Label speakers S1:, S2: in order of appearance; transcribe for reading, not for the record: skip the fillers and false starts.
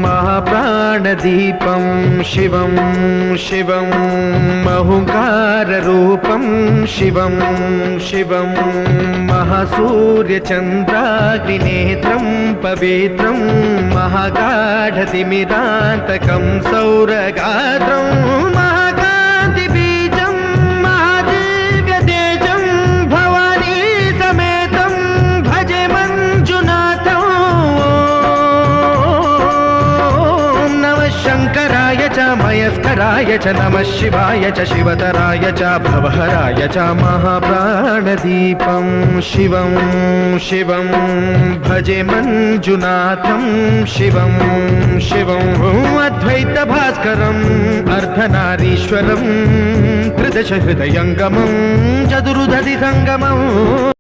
S1: महाप्राणदीपं शिवं शिवं महुकाररूपं शिवं शिवं महासूर्यचन्द्राग्निनेत्रं पवित्रं महागाढतिमिरान्तकं सौरगात्रं महाकान्तिबीजं महादिव्यतेजं भवानी समेतं भजे मञ्जुनाथं। नमः शङ्कराय च मयस्कराय च नमः शिवाय च शिवतराय च भवहराय च महाप्राणदीपं शिवं शिवं भजे मञ्जुनाथं शिवं शिवं अद्वैतभास्करम् अर्धनारीश्वरं त्रिदशहृदयङ्गमं चतुर्दधिसङ्गमम्